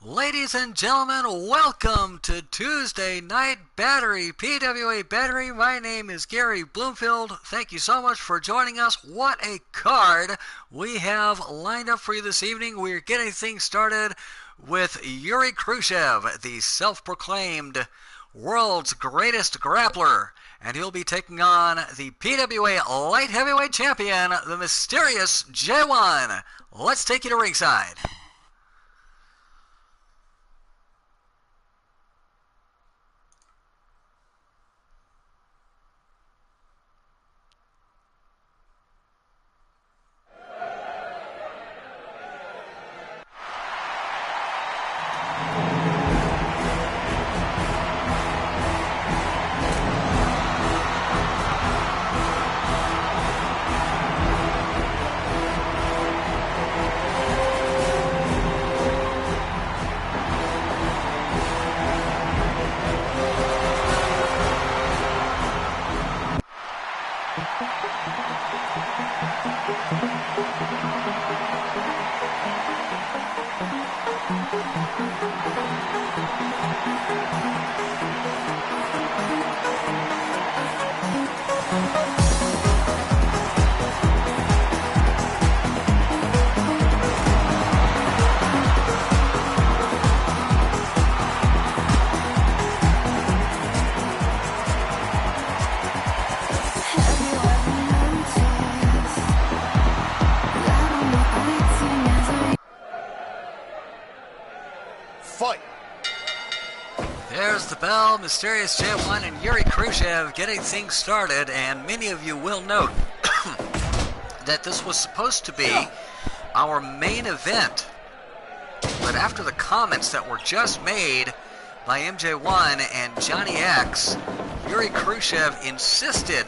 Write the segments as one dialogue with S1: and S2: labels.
S1: Ladies and gentlemen, welcome to Tuesday Night Battery, PWA Battery. My name is Gary Bloomfield. Thank you so much for joining us. What a card we have lined up for you this evening. We're getting things started with Yuri Khrushchev, the self-proclaimed world's greatest grappler. And he'll be taking on the PWA Light Heavyweight Champion, the mysterious J1. Let's take you to ringside.
S2: Fight.
S1: There's the bell. Mysterious J1 and Yuri Khrushchev getting things started, and many of you will note that this was supposed to be our main event. But after the comments that were just made by MJ1 and Johnny X, Yuri Khrushchev insisted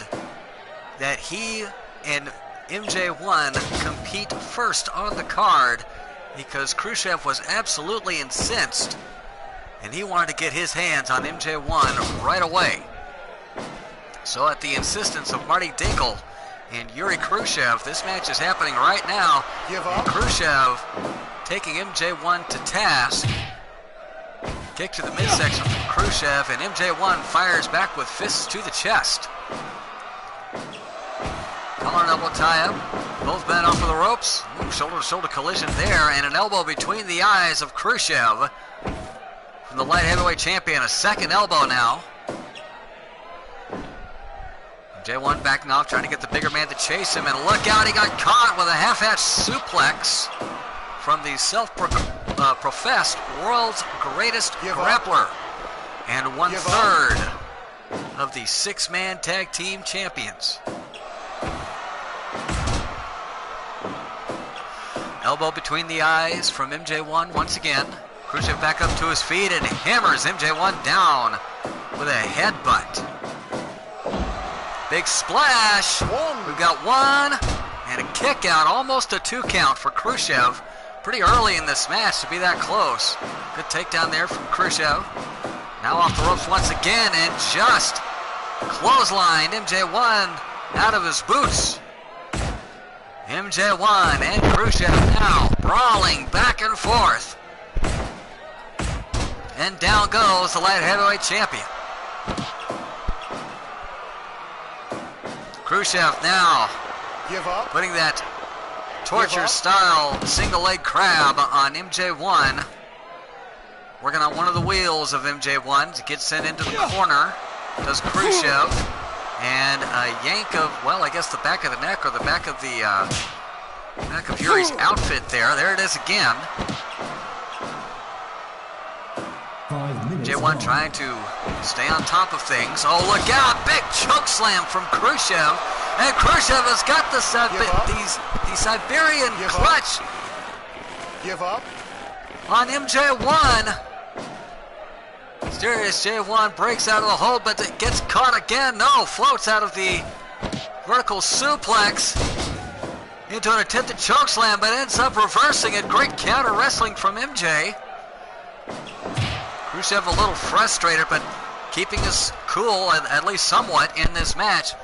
S1: that he and MJ1 compete first on the card, because Khrushchev was absolutely incensed and he wanted to get his hands on MJ1 right away. So at the insistence of Marty Dinkel and Yuri Khrushchev, this match is happening right now.
S2: Give up.
S1: Khrushchev taking MJ1 to task. Kick to the midsection from Khrushchev, and MJ1 fires back with fists to the chest. Collar and elbow tie-up. Both men off of the ropes. Shoulder-to-shoulder collision there, and an elbow between the eyes of Khrushchev from the light heavyweight champion. A second elbow now. J1 backing off, trying to get the bigger man to chase him, and look out, he got caught with a half-hatch suplex from the self-professed world's greatest grappler and one-third of the six-man tag team champions. Elbow between the eyes from MJ1 once again. Khrushchev back up to his feet and hammers MJ1 down with a headbutt. Big splash. We've got one and a kick out, almost a 2 count for Khrushchev. Pretty early in this match to be that close. Good takedown there from Khrushchev. Now off the ropes once again and just clotheslined MJ1 out of his boots. MJ1 and Khrushchev now brawling back and forth. And down goes the light heavyweight champion. Khrushchev now putting that torture-style single leg crab on MJ1. Working on one of the wheels of MJ1. Gets sent into the corner. Does Khrushchev. And a yank of, well, I guess the back of the neck or the back of Yuri's outfit there. There it is again. J1 trying to stay on top of things. Oh, look out! Big choke slam from Khrushchev. And Khrushchev has got the Siberian clutch.
S2: Give up.
S1: On MJ1. Mysterious J1 breaks out of the hold, but it gets caught again. No, floats out of the vertical suplex into an attempted chokeslam, but ends up reversing it. Great counter wrestling from MJ. Khrushchev a little frustrated, but keeping his cool, at least somewhat, in this match.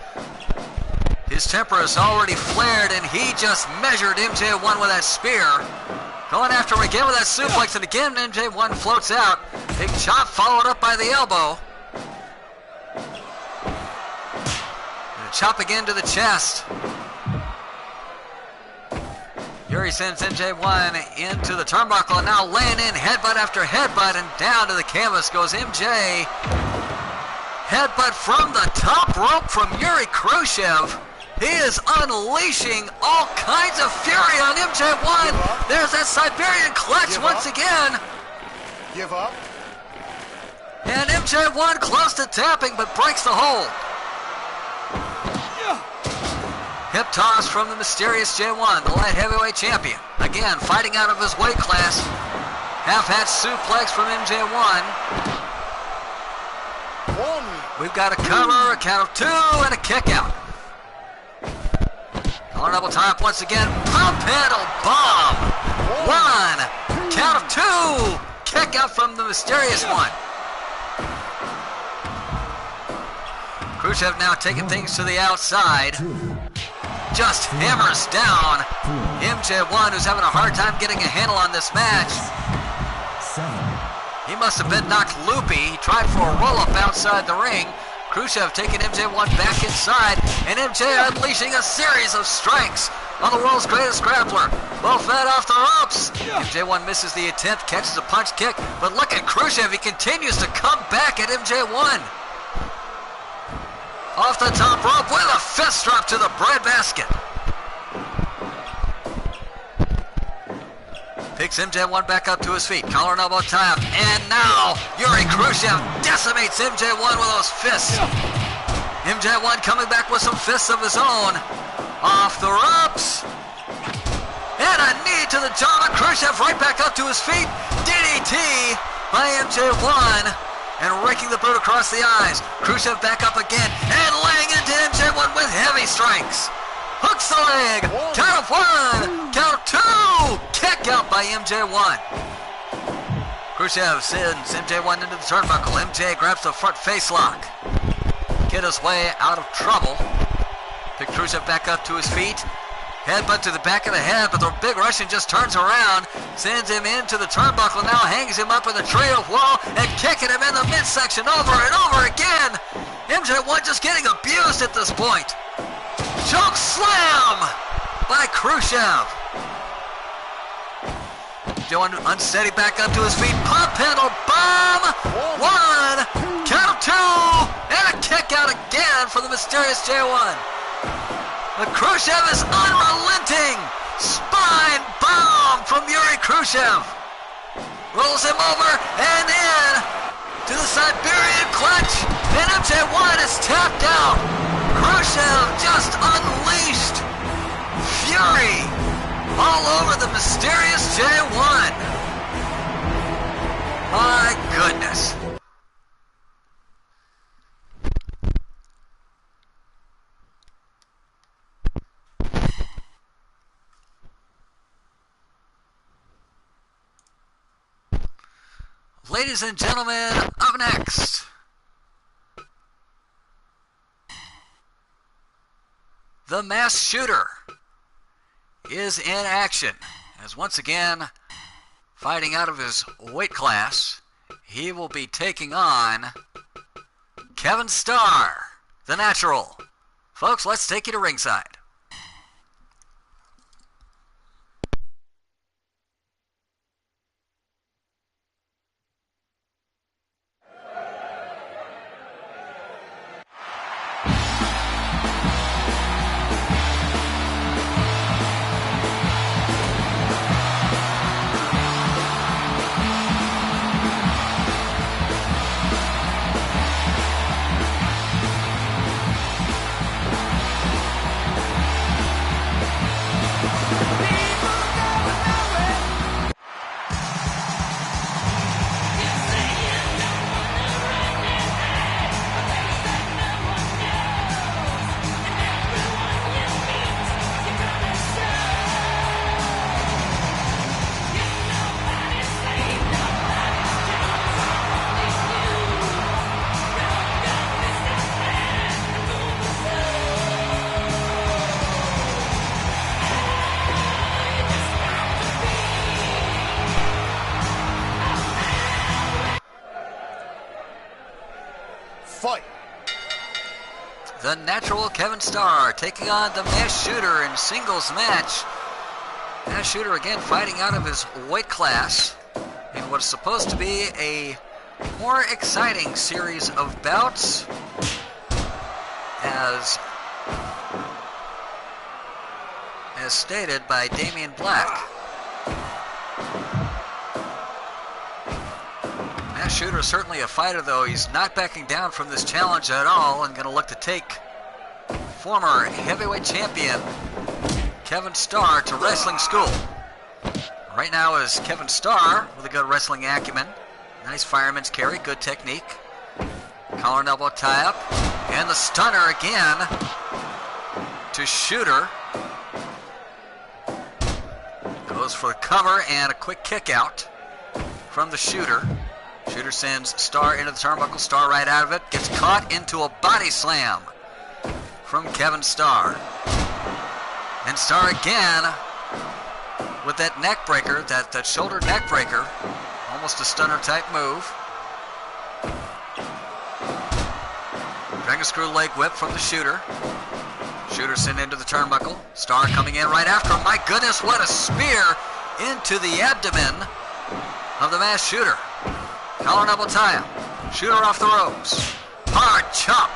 S1: His temper is already flared, and he just measured MJ1 with that spear. Going after him again with that suplex, and again MJ1 floats out. Big chop followed up by the elbow. And a chop again to the chest. Yuri sends MJ1 into the turnbuckle, and now laying in headbutt after headbutt, and down to the canvas goes MJ. Headbutt from the top rope from Yuri Khrushchev. He is unleashing all kinds of fury on MJ1. There's that Siberian clutch once again.
S2: Give up.
S1: And MJ1 close to tapping, but breaks the hold. Hip toss from the mysterious J1, the light heavyweight champion. Again, fighting out of his weight class. Half-hatch suplex from MJ1. We've got a cover, a count of 2, and a kick out. Collar double top once again. Pump handle bomb. 1, count of 2. Kick out from the mysterious one. Khrushchev now taking things to the outside. Just hammers down MJ1, who's having a hard time getting a handle on this match. He must have been knocked loopy. He tried for a roll-up outside the ring. Khrushchev taking MJ1 back inside, and MJ unleashing a series of strikes on the world's greatest grappler. Well fed off the ropes. MJ1 misses the attempt, catches a punch kick, but look at Khrushchev. He continues to come back at MJ1. Off the top rope with a fist drop to the breadbasket. Picks MJ1 back up to his feet. Collar and elbow tie-up. And now Yuri Khrushchev decimates MJ1 with those fists. MJ1 coming back with some fists of his own. Off the ropes. And a knee to the jaw. Khrushchev right back up to his feet. DDT by MJ1. And raking the boot across the eyes. Khrushchev back up again. And laying into MJ1 with heavy strikes. Hooks the leg. Count of 1. Count of 2. Kick out by MJ1. Khrushchev sends MJ1 into the turnbuckle. MJ grabs the front face lock. Get his way out of trouble. Pick Khrushchev back up to his feet. Headbutt to the back of the head, but the big Russian just turns around, sends him into the turnbuckle, now hangs him up in the trio wall, and kicking him in the midsection over and over again. MJ1 just getting abused at this point. Choke slam by Khrushchev. MJ1 unsteady back up to his feet. Pump handle bomb. 1, count of 2, and a kick out again for the mysterious J1. But Khrushchev is unrelenting. Spine bomb from Yuri Khrushchev. Rolls him over and in to the Siberian clutch. And MJ1 is tapped out. Khrushchev just unleashed fury all over the mysterious J1. My goodness. Ladies and gentlemen, up next, the masked shooter is in action, as once again, fighting out of his weight class, he will be taking on Kevin Starr, the Natural. Folks, let's take you to ringside.
S2: Fight.
S1: The natural Kevin Starr taking on the mass shooter in singles match. Mass shooter again fighting out of his weight class in what is supposed to be a more exciting series of bouts, as stated by Damian Black. Mass shooter is certainly a fighter, though. He's not backing down from this challenge at all and going to look to take former heavyweight champion Kevin Starr to wrestling school. Right now is Kevin Starr with a good wrestling acumen. Nice fireman's carry, good technique. Collar and elbow tie up. And the stunner again to Shooter. Goes for the cover and a quick kick out from the Shooter. Shooter sends Starr into the turnbuckle. Starr right out of it. Gets caught into a body slam from Kevin Starr. And Starr again with that neck breaker, that shoulder neck breaker. Almost a stunner type move. Dragon screw leg whip from the Shooter. Shooter sent into the turnbuckle. Starr coming in right after him. My goodness, what a spear into the abdomen of the mass shooter. Collar and elbow tie-up. Shooter off the ropes. Hard chop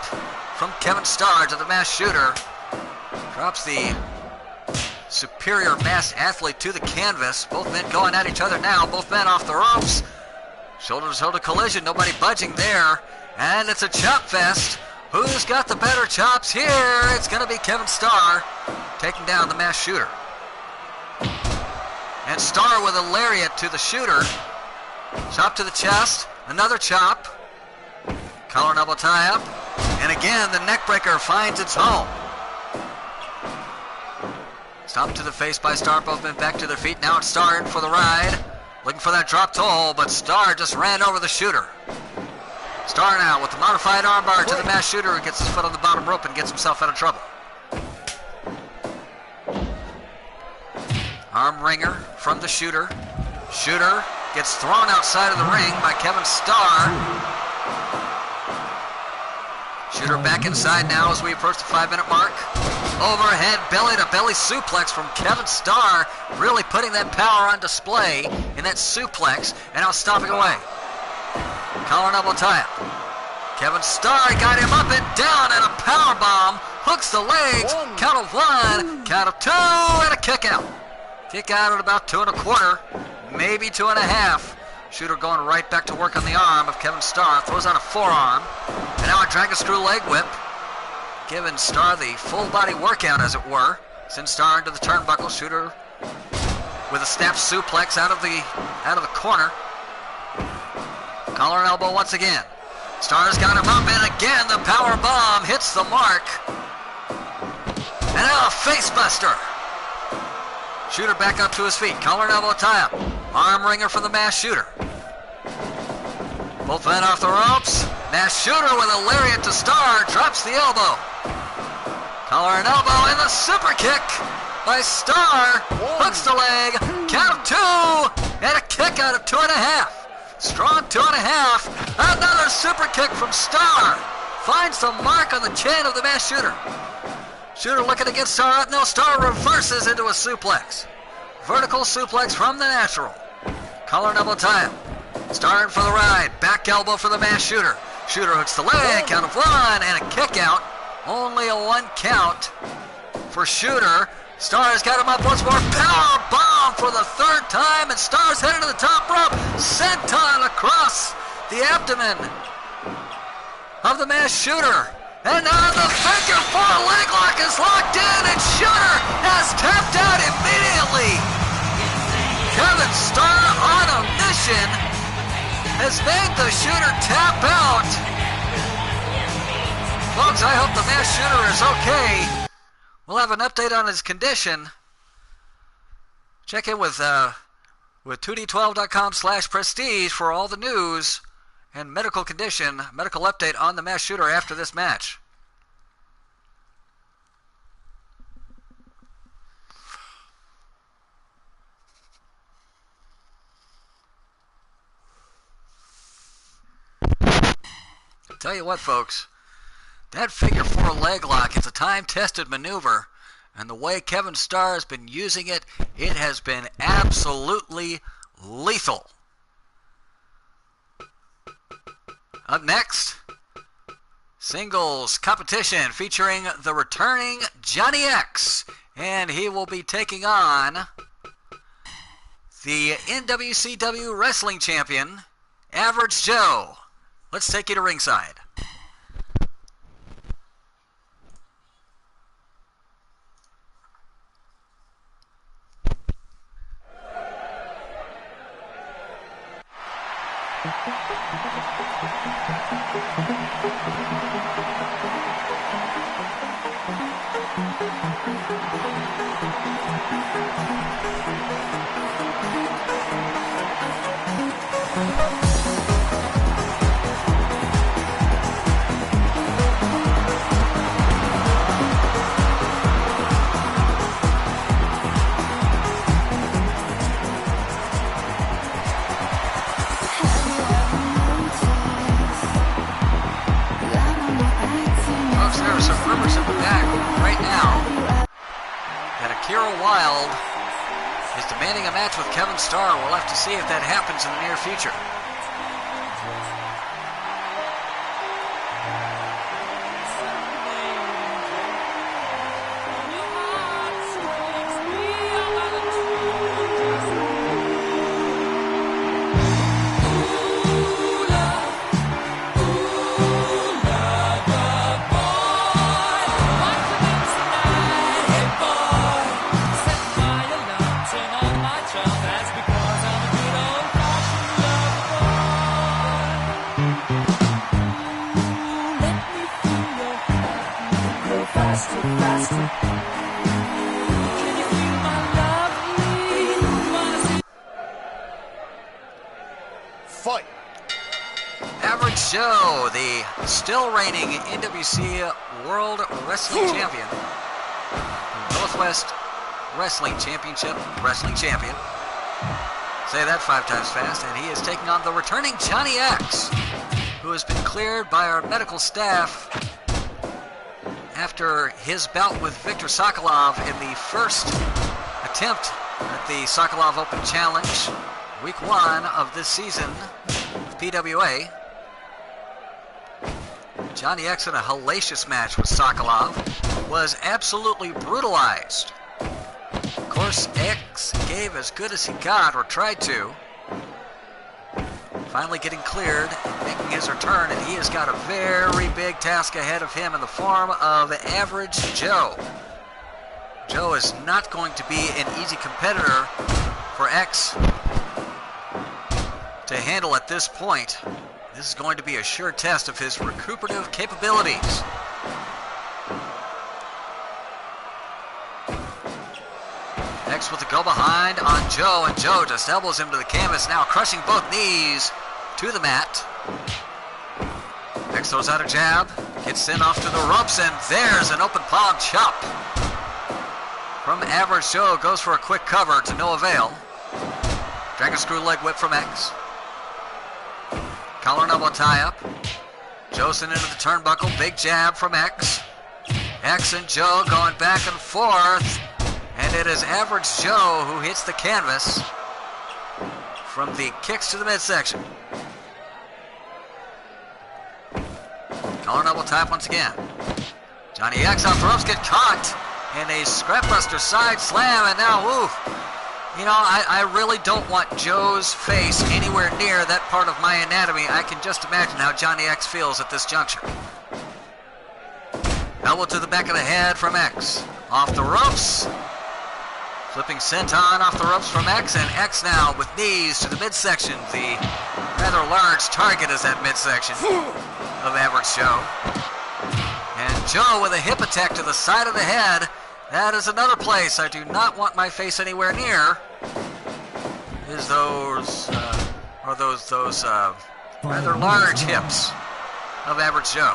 S1: from Kevin Starr to the mass shooter. Drops the superior masked athlete to the canvas. Both men going at each other now. Both men off the ropes. Shoulder to shoulder collision. Nobody budging there. And it's a chop fest. Who's got the better chops here? It's going to be Kevin Starr taking down the mass shooter. And Starr with a lariat to the shooter. Chop to the chest. Another chop. Collar and elbow tie up. And again, the neck breaker finds its home. Stomp to the face by Starr. Both men back to their feet. Now it's Starr in for the ride. Looking for that drop toe, but Starr just ran over the shooter. Starr now with the modified armbar to the mass shooter, who gets his foot on the bottom rope and gets himself out of trouble. Arm wringer from the shooter. Shooter gets thrown outside of the ring by Kevin Starr. Shooter back inside now as we approach the 5-minute mark. Overhead belly-to-belly suplex from Kevin Starr, really putting that power on display in that suplex, and now stomping away. Collar and elbow tie-up. Kevin Starr got him up and down, and a power bomb hooks the legs. Count of one, count of two, and a kick out. Kick out at about 2 1/4, maybe 2 1/2. Shooter going right back to work on the arm of Kevin Starr. Throws on a forearm, and now a dragon screw leg whip. Giving Starr the full body workout, as it were. Sends Starr into the turnbuckle. Shooter with a snap suplex out of the corner. Collar and elbow once again. Starr's got him up, and again the power bomb hits the mark. And now a face buster. Shooter back up to his feet. Collar and elbow tie-up. Arm wringer for the mass shooter. Both men off the ropes. Mass shooter with a lariat to Starr. Drops the elbow. Collar and elbow, and the super kick by Starr. Hooks the leg. Count of 2. And a kick out of 2 1/2. Strong 2 1/2. Another super kick from Starr. Finds the mark on the chin of the mass shooter. Shooter looking to get Starr up. Now Starr reverses into a suplex. Vertical suplex from the natural. Collar and elbow tie-up. Starr in for the ride. Back elbow for the mass shooter. Shooter hooks the leg. Count of 1 and a kick out. Only a 1 count for Shooter. Starr's got him up once more. Power bomb for the 3rd time, and Starr's headed to the top rope. Senton across the abdomen of the mass shooter. And now the figure 4 leg lock is locked in, and Shooter has tapped out immediately. Kevin Starr on a mission has made the Shooter tap out. Folks, I hope the mass shooter is okay. We'll have an update on his condition. Check in with 2d12.com/prestige for all the news and medical update on the mass shooter after this match. Tell you what, folks, that figure 4 leg lock, it's a time-tested maneuver, and the way Kevin Starr has been using it, it has been absolutely lethal. Up next, singles competition featuring the returning Johnny X, and he will be taking on the NWCW Wrestling Champion, Average Joe. Let's take you to ringside. With Kevin Starr. We'll have to see if that happens in the near future.
S2: Fight.
S1: Average Joe, the still reigning NWC World Wrestling Champion, Northwest Wrestling Championship Wrestling Champion. Say that 5 times fast. And he is taking on the returning Johnny X, who has been cleared by our medical staff after his bout with Victor Sokolov in the first attempt at the Sokolov Open Challenge, week 1 of this season of PWA. Johnny X in a hellacious match with Sokolov was absolutely brutalized. Of course, X gave as good as he got, or tried to. Finally getting cleared and making his return, and he has got a very big task ahead of him in the form of Average Joe. Joe is not going to be an easy competitor for X to handle at this point. This is going to be a sure test of his recuperative capabilities. X with the go behind on Joe, and Joe just elbows him to the canvas, now crushing both knees to the mat. X throws out a jab, gets in off to the ropes, and there's an open palm chop from Average Joe. Goes for a quick cover to no avail. Dragon screw leg whip from X. Collar and elbow tie up. Joe's into the turnbuckle, big jab from X. X and Joe going back and forth. And it is Average Joe who hits the canvas from the kicks to the midsection. Collar and elbow tap once again. Johnny X off the ropes, get caught in a scrapbuster side slam, and now, oof. You know, I really don't want Joe's face anywhere near that part of my anatomy. I can just imagine how Johnny X feels at this juncture. Elbow to the back of the head from X. Off the ropes. Flipping senton off the ropes from X, and X now with knees to the midsection. The rather large target is that midsection of Average Joe. And Joe with a hip attack to the side of the head. That is another place I do not want my face anywhere near. Is those rather large hips of Average Joe.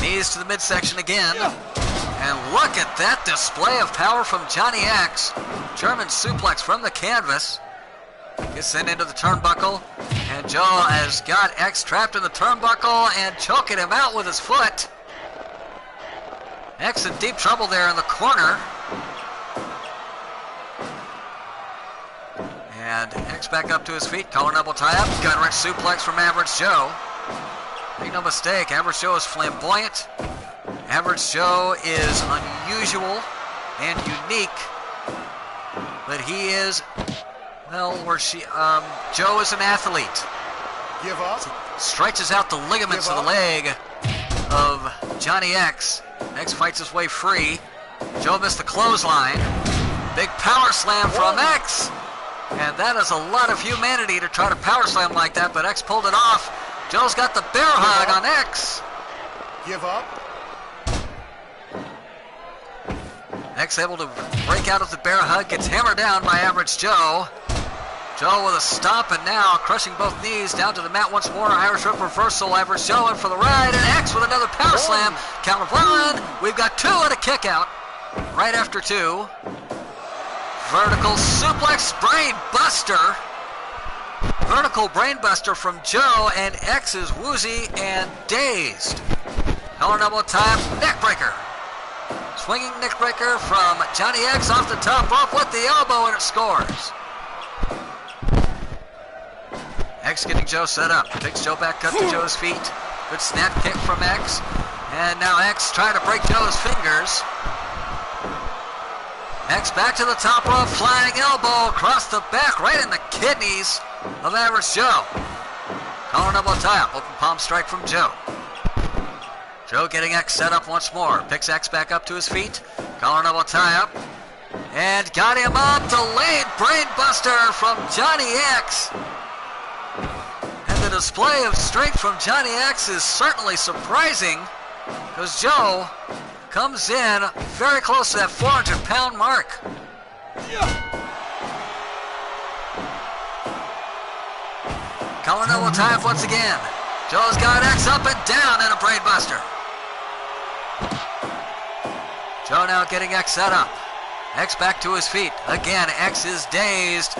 S1: Knees to the midsection again. And look at that display of power from Johnny X. German suplex from the canvas. Gets sent into the turnbuckle. And Joe has got X trapped in the turnbuckle and choking him out with his foot. X in deep trouble there in the corner. And X back up to his feet, collar double tie up, gut-wrench suplex from Average Joe. Make no mistake, Average Joe is flamboyant. Average Joe is unusual and unique. But he is, well, Joe is an athlete.
S2: Give up.
S1: Stretches out the ligaments of the leg of Johnny X. X fights his way free. Joe missed the clothesline. Big power slam from X. And that is a lot of humanity to try to power slam like that, but X pulled it off. Joe's got the bear hug on X.
S2: Give up.
S1: X able to break out of the bear hug, gets hammered down by Average Joe. Joe with a stomp and now crushing both knees down to the mat once more. Irish Whip reversal. Average Joe in for the ride, and X with another power slam. Count of one. We've got two and a kick out. Right after two. Vertical suplex brain buster. Vertical brain buster from Joe, and X is woozy and dazed. Collar double time, neck breaker. Swinging neck breaker from Johnny X off the top rope with the elbow, and it scores. X getting Joe set up. Takes Joe back up to Joe's feet. Good snap kick from X. And now X trying to break Joe's fingers. X back to the top rope, flying elbow across the back, right in the kidneys of Average Joe. Collar double tie-up, open palm strike from Joe. Joe getting X set up once more. Picks X back up to his feet. Collar double tie-up. And got him up. Delayed brain buster from Johnny X. And the display of strength from Johnny X is certainly surprising, because Joe comes in very close to that 400-pound mark. Collar double tie-up once again. Joe's got X up and down in a brain buster. Joe now getting X set up. X back to his feet. Again, X is dazed.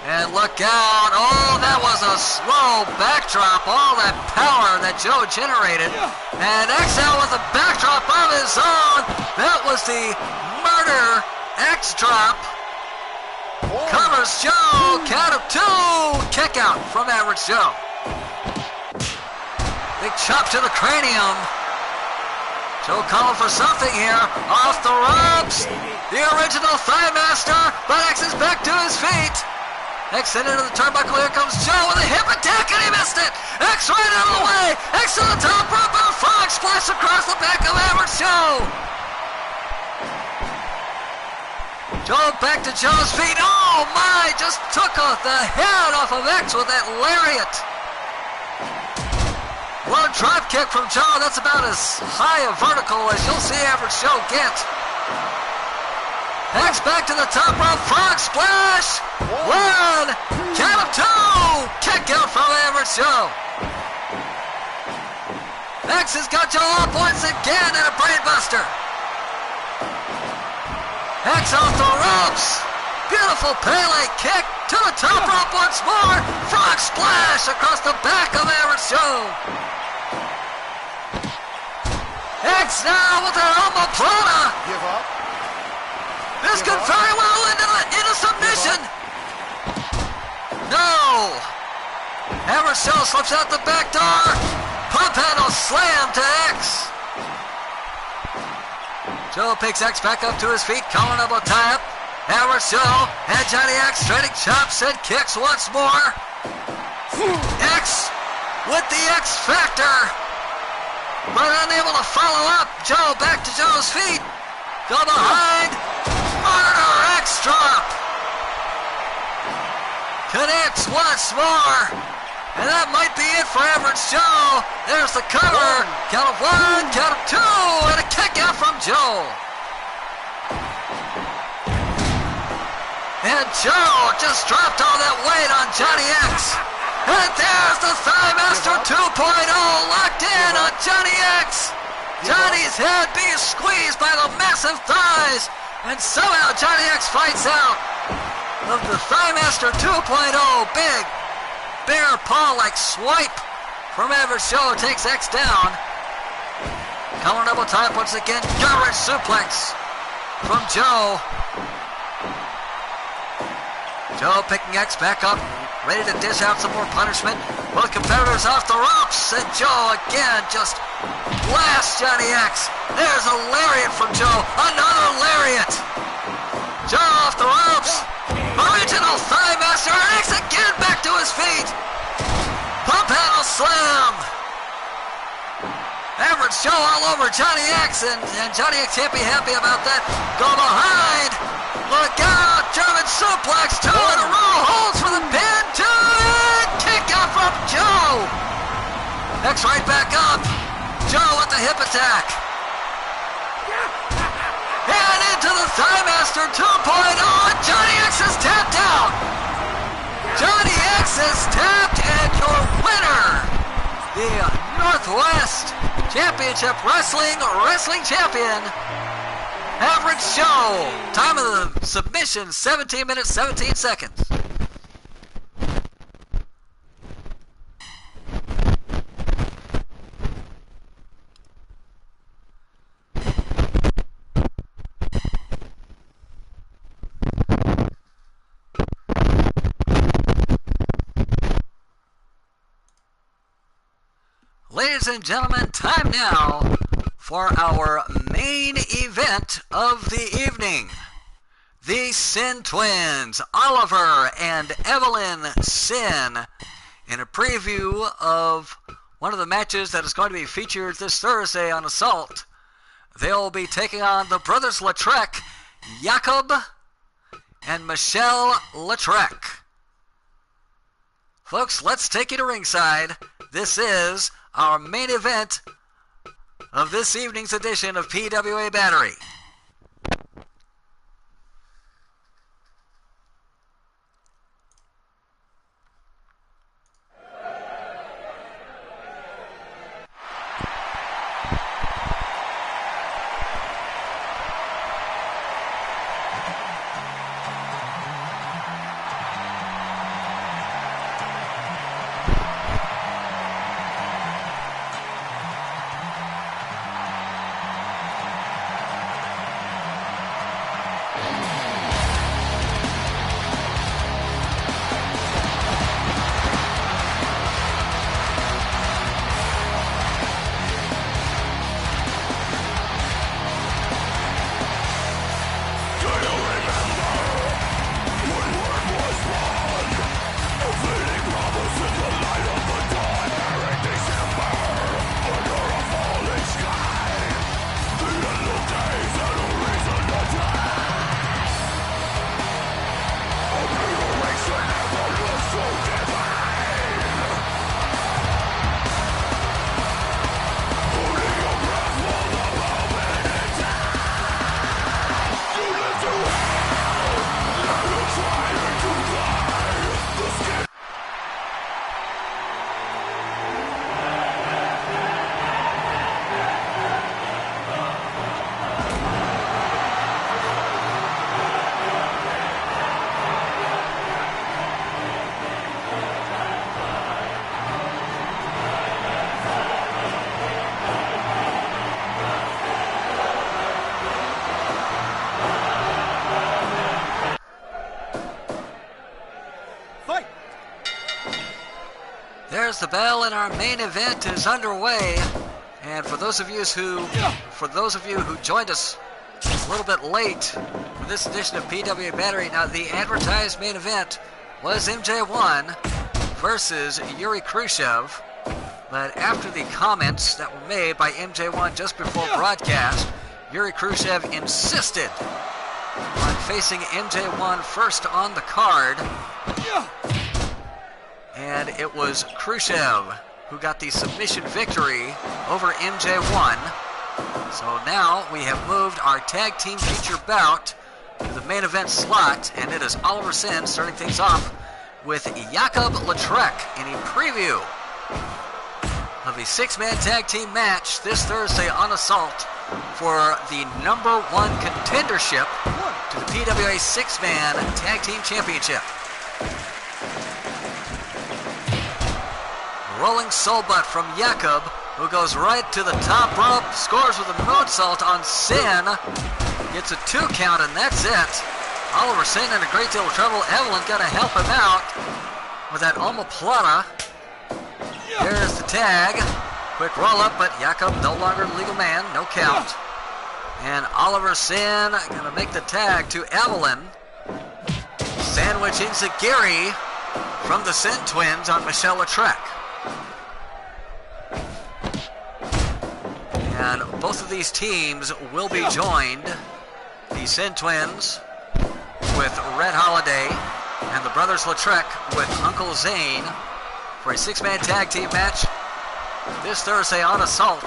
S1: And look out. Oh, that was a slow backdrop. All that power that Joe generated. And X out with a backdrop of his own. That was the murder X drop. Covers Joe. Count of two. Kick out from Average Joe. Big chop to the cranium. Joe calling for something here. Off the ropes. The original Thigh Master. But X is back to his feet. X into the turnbuckle. Here comes Joe with a hip attack, and he missed it. X right out of the way. X to the top rope, and a frog splash across the back of Average Joe. Joe back to Joe's feet. Oh my! Just took the head off of X with that lariat. Low drop kick from Joe. That's about as high a vertical as you'll see Average Joe get. X back to the top rope, frog splash. One, count of two. Kick out from Average Joe. X has got Joe up once again in a brain buster. X off the ropes. Beautiful Pele kick to the top rope once more. Frog splash across the back of Average Joe. X now with an omoplata.
S2: Give up.
S1: This could very well end in a submission. No. Average Joe slips out the back door. Pump handle slam to X. Joe picks X back up to his feet. Collar double tie up. Average Joe and Johnny X trading chops and kicks once more. X with the X Factor, but unable to follow up. Joe back to Joe's feet. Go behind. Murder X drop. Connects once more. And that might be it for Average Joe. There's the cover. Count of one, count of two, and a kick out from Joe. And Joe just dropped all that weight on Johnny X. And there's the Thigh Master 2.0 locked in on Johnny X. Johnny's head being squeezed by the massive thighs. And somehow Johnny X fights out of the Thigh Master 2.0. Big bear paw-like swipe from Average Joe, takes X down. Collar double top once again. Gut-wrench suplex from Joe. Joe picking X back up, ready to dish out some more punishment. Both competitors off the ropes, and Joe again just blasts Johnny X. There's a lariat from Joe. Another lariat. Joe off the ropes. Original thigh master. X again back to his feet. Pump handle slam. Average Joe all over Johnny X, and Johnny X can't be happy about that. Go behind. Look out. German suplex. 2 in a row. Holds for the pin. 2. Kick out from Joe. X right back up. Joe with the hip attack. And into the Thighmaster 2.0. Johnny X is tapped out. Johnny X is tapped, and your winner, the Northwest Championship Wrestling Champion, Average Joe. Time of the submission, 17 minutes, 17 seconds. Ladies and gentlemen, time now for our main event of the evening. The Sin Twins, Oliver and Evelyn Sin, in a preview of one of the matches that is going to be featured this Thursday on Assault. They'll be taking on the brothers Lautrec, Jakob and Michelle Lautrec. Folks, let's take you to ringside. This is our main event of this evening's edition of PWA Battery. There's the bell, and our main event is underway. And for those of you who joined us a little bit late for this edition of PWA Battery, now the advertised main event was MJ1 versus Yuri Khrushchev. But after the comments that were made by MJ1 just before broadcast, Yuri Khrushchev insisted on facing MJ1 first on the card. And it was Khrushchev who got the submission victory over MJ1. So now we have moved our tag team feature bout to the main event slot, and it is Oliver Sin starting things off with Jakob Lautrec in a preview of the six-man tag team match this Thursday on Assault for the #1 contendership to the PWA six-man tag team championship. rolling soul butt from Jakob, who goes right to the top rope, scores with a moonsault on Sin. Gets a 2 count, and that's it. Oliver Sin in a great deal of trouble. Evelyn got to help him out with that omoplata. There's the tag. Quick roll up, but Jakob no longer legal man. No count. And Oliver Sin going to make the tag to Evelyn. Sandwich Inzagiri from the Sin twins on Michelle Lautrec. And both of these teams will be joined, the Sin twins with Red Holiday and the brothers Lautrec with Uncle Zane for a 6-man tag team match this Thursday on Assault.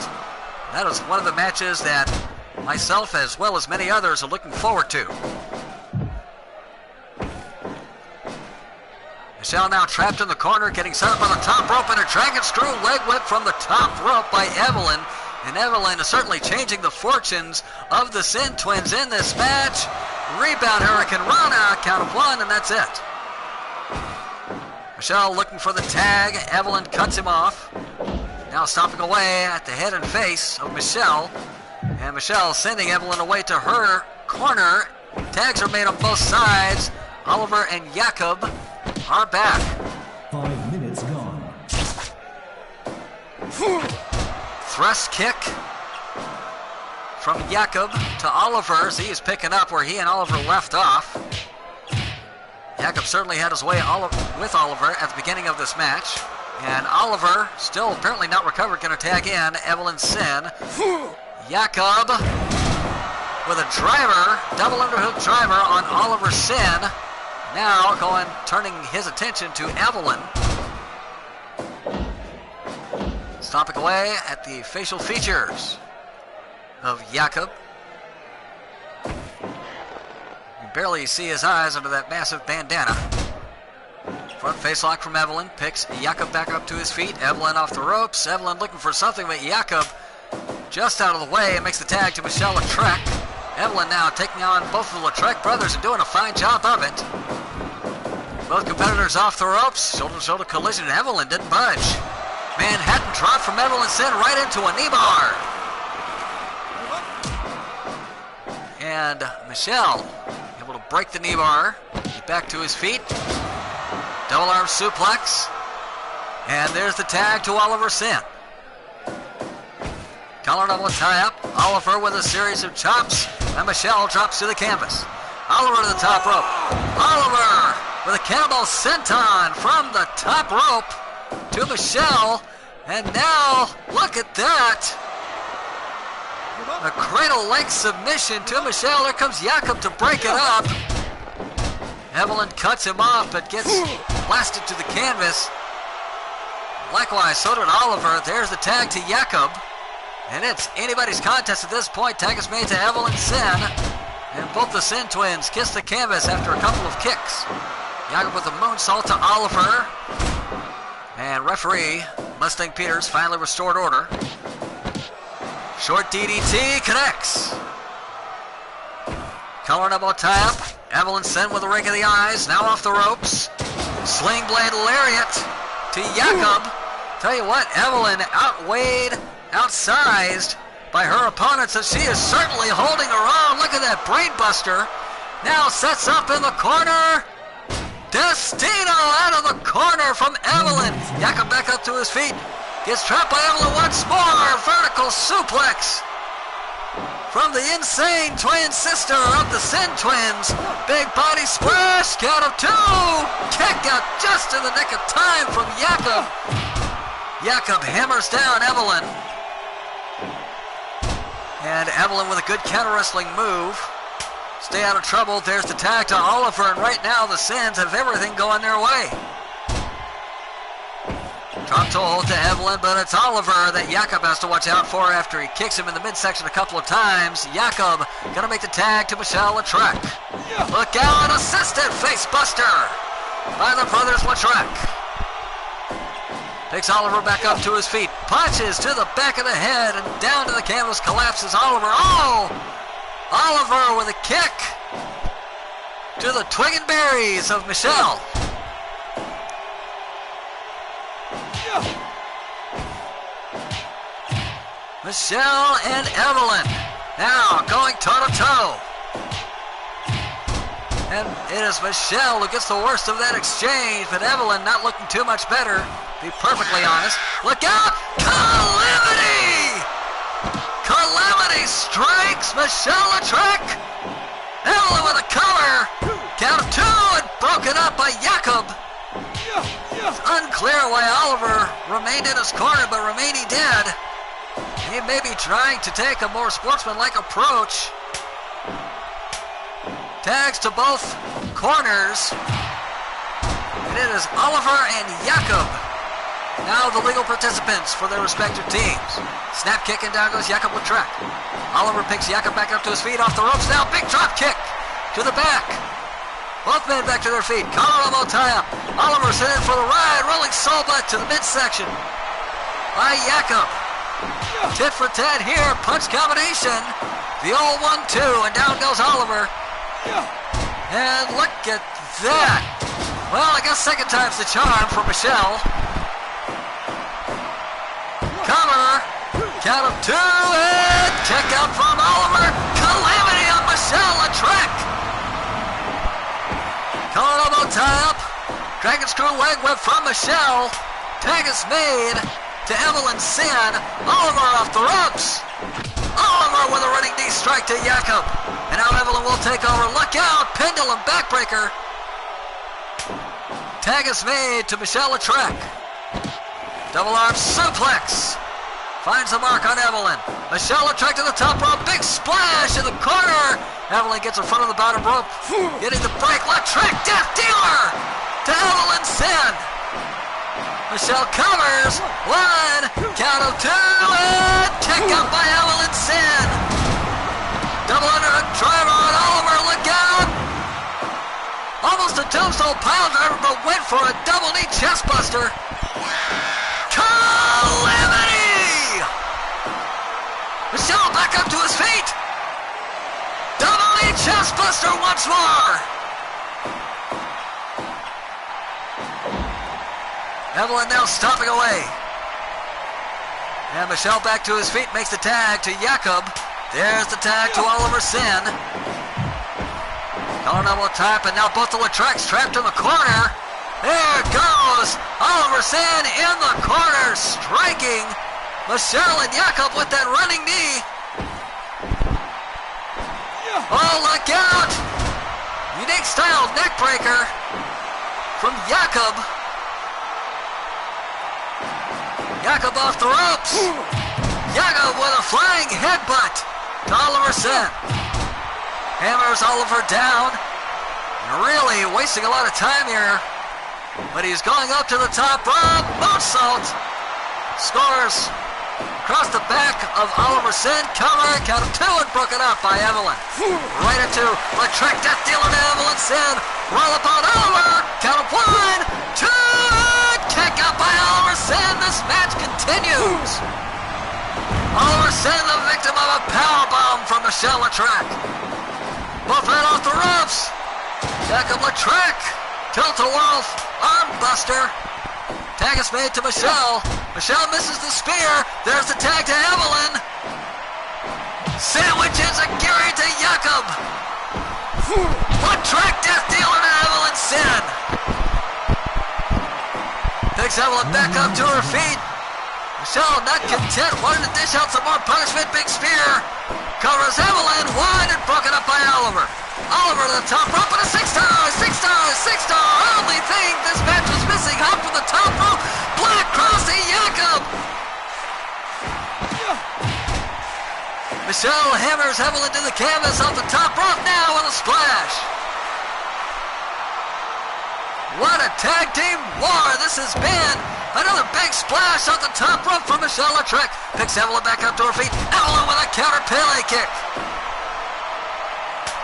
S1: That is one of the matches that myself as well as many others are looking forward to. Michelle now trapped in the corner, getting set up on the top rope, and a dragon screw leg whip from the top rope by Evelyn. And Evelyn is certainly changing the fortunes of the Sin twins in this match. Rebound Hurricane Rana, count of 1, and that's it. Michelle looking for the tag. Evelyn cuts him off. Now stomping away at the head and face of Michelle. And Michelle sending Evelyn away to her corner. Tags are made on both sides. Oliver and Jakob are back.
S3: 5 minutes gone.
S1: Thrust kick from Jakob to Oliver as he is picking up where he and Oliver left off. Jakob certainly had his way with Oliver at the beginning of this match. And Oliver, still apparently not recovered, going to tag in Evelyn Sin. Jakob with a driver, double underhook driver on Oliver Sin. Now turning his attention to Evelyn. Stomping away at the facial features of Jakob. You barely see his eyes under that massive bandana. Front face lock from Evelyn. Picks Jakob back up to his feet. Evelyn off the ropes. Evelyn looking for something, but Jakob just out of the way and makes the tag to Michelle Lautrec. Evelyn now taking on both of the Lautrec brothers and doing a fine job of it. Both competitors off the ropes. Shoulder-to-shoulder collision. Evelyn didn't budge. Manhattan drop from Evelyn Sin right into a knee bar. And Michelle able to break the knee bar. Get back to his feet. Double arm suplex. And there's the tag to Oliver Sin. Collar double tie up. Oliver with a series of chops. And Michelle drops to the canvas. Oliver to the top rope. Oliver with a cannibal senton from the top rope to Michelle. And now, look at that. A cradle leg submission to Michelle. There comes Jakob to break it up. Evelyn cuts him off, but gets blasted to the canvas. Likewise, so did Oliver. There's the tag to Jakob. And it's anybody's contest at this point. Tag is made to Evelyn Sin. And both the Sin twins kiss the canvas after a couple of kicks. Jakob with a moonsault to Oliver. And referee Mustang Peters finally restored order. Short DDT connects. Collar elbow tie up. Evelyn Sin with a rake of the eyes. Now off the ropes. Sling blade lariat to Jakob. Tell you what, Evelyn outweighed, outsized by her opponents, and she is certainly holding her own. Look at that brainbuster. Now sets up in the corner. Destino out of the corner from Evelyn. Jakob back up to his feet. Gets trapped by Evelyn once more. Vertical suplex from the insane twin sister of the Sin twins. Big body splash. Count of 2. Kick out just in the nick of time from Jakob. Jakob hammers down Evelyn. And Evelyn with a good counter wrestling move. Stay out of trouble. There's the tag to Oliver, and right now the Sins have everything going their way. Drop toe hold to Evelyn, but it's Oliver that Jakob has to watch out for after he kicks him in the midsection a couple of times. Jakob gonna make the tag to Michelle Lautrec. Look out, assisted face buster by the brothers Lautrec. Takes Oliver back up to his feet, punches to the back of the head, and down to the canvas collapses Oliver. Oh! Oliver with a kick to the twig and berries of Michelle. Michelle and Evelyn now going toe-to-toe. And it is Michelle who gets the worst of that exchange, but Evelyn not looking too much better, to be perfectly honest. Look out! Calamity! Calamity strikes Michelle Latrec. Evelyn with a cover. Count of 2 and broken up by Jakob. It's unclear why Oliver remained in his corner, but remaining dead. He may be trying to take a more sportsmanlike approach. Tags to both corners. And it is Oliver and Jakob, now the legal participants for their respective teams. Snap kick and down goes Jakob Latrec. Oliver picks Jakob back up to his feet off the ropes. Now big drop kick to the back. Both men back to their feet. Collar elbow tie up. Oliver sent in for the ride. Rolling soul butt to the midsection by Jakob. Tit for tat here. Punch combination. The old 1-2 and down goes Oliver. And look at that. Well, I guess second time's the charm for Michelle. Cover. Count of 2 and kick out from Oliver. Calamity on Michelle Latrec. Collar elbow tie up. Dragon screw leg whip from Michelle. Tag is made to Evelyn Sin. Oliver off the ropes. Oliver with a running knee strike to Jakob. And now Evelyn will take over. Look out. Pendulum backbreaker. Tag is made to Michelle Latrec. Double arm suplex. Finds the mark on Evelyn. Michelle Latrec to the top rope. Big splash in the corner. Evelyn gets in front of the bottom rope. Getting the break. Latrec death dealer to Evelyn Sin. Michelle covers. 1. Count of 2. And kick out by Evelyn Sin. Double underhook driver on Oliver. Look out. Almost a tombstone pile driver, but went for a double knee chest buster. Calamity! Michelle back up to his feet. Double knee chest buster once more. Evelyn now stomping away. And Michelle back to his feet, makes the tag to Jakob. There's the tag to Oliver Sin. Collar elbow tap, and now both the Latrecs trapped in the corner. There goes Oliver Sin in the corner, striking Michelle and Jakob with that running knee. Oh, look out! Unique style neck breaker from Jakob. Jakob off the ropes. Jakob with a flying headbutt to Oliver Sin. Hammers Oliver down. Really wasting a lot of time here. But he's going up to the top rope. Moonsault. Scores across the back of Oliver Sin. Cover. Count of 2 and broken up by Evelyn. Right into Latrec death dealer to Evelyn Sin. Roll up on Oliver. Count of 1, 2. Kick out by Oliver Sin. This match continues. Oliver Sin, the victim of a powerbomb from Michelle Latrec. Both men off the ropes. Jakob Latrec. Tilt-a-whirl arm buster. Tag is made to Michelle. Michelle misses the spear. There's the tag to Evelyn. Sandwiches a Gary to Jakob. Latrec death dealer to Evelyn Sin. Picks Evelyn back up to her feet. Michelle not content, wanted to dish out some more punishment. Big spear. Covers Evelyn, wide and broken up by Oliver. Oliver to the top rope and a 6-star, 6-star, 6-star. Only thing this match was missing. Hop from the top rope. Black cross to Jakob. Michelle hammers Evelyn to the canvas off the top rope now with a splash. What a tag team war this has been. Another big splash off the top rope from Michelle Latrec. Picks Evelyn back up to her feet. Evelyn with a counter Pele kick.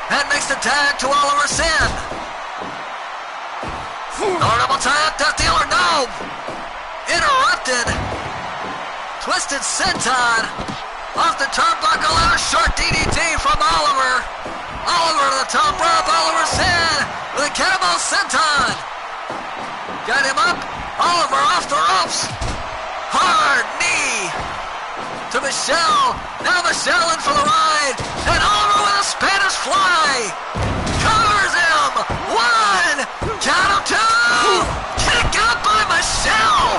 S1: And makes the tag to Oliver Sin. Collar double tie up, death dealer, no. Interrupted. Twisted senton. Off the turnbuckle and a short DDT from Oliver. Oliver to the top rope, Oliver Sin with a cannonball senton. Got him up. Oliver off the ropes. Hard knee to Michelle. Now Michelle in for the ride. And over with a Spanish fly. Covers him. One. Count him two. Kick out by Michelle.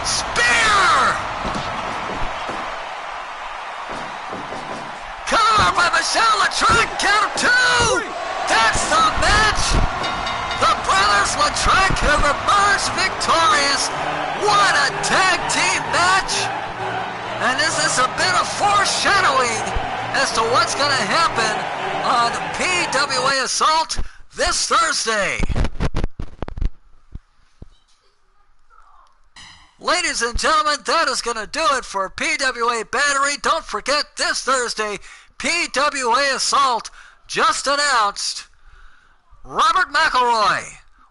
S1: Spear. Cover by Michelle Latrec. Count him two. That's the match. The brothers Latrec have emerged victorious. What a tag team match. And is this a bit of foreshadowing as to what's going to happen on PWA Assault this Thursday? Ladies and gentlemen, that is going to do it for PWA Battery. Don't forget, this Thursday, PWA Assault just announced Robert McElroy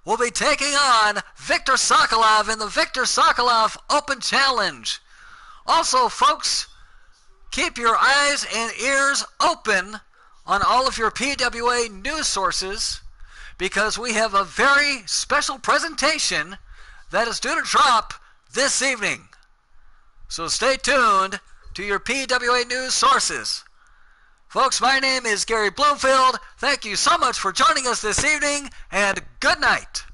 S1: will be taking on Viktor Sokolov in the Viktor Sokolov Open Challenge. Also, folks, keep your eyes and ears open on all of your PWA news sources because we have a very special presentation that is due to drop this evening. So stay tuned to your PWA news sources. Folks, my name is Gary Bloomfield. Thank you so much for joining us this evening, and good night.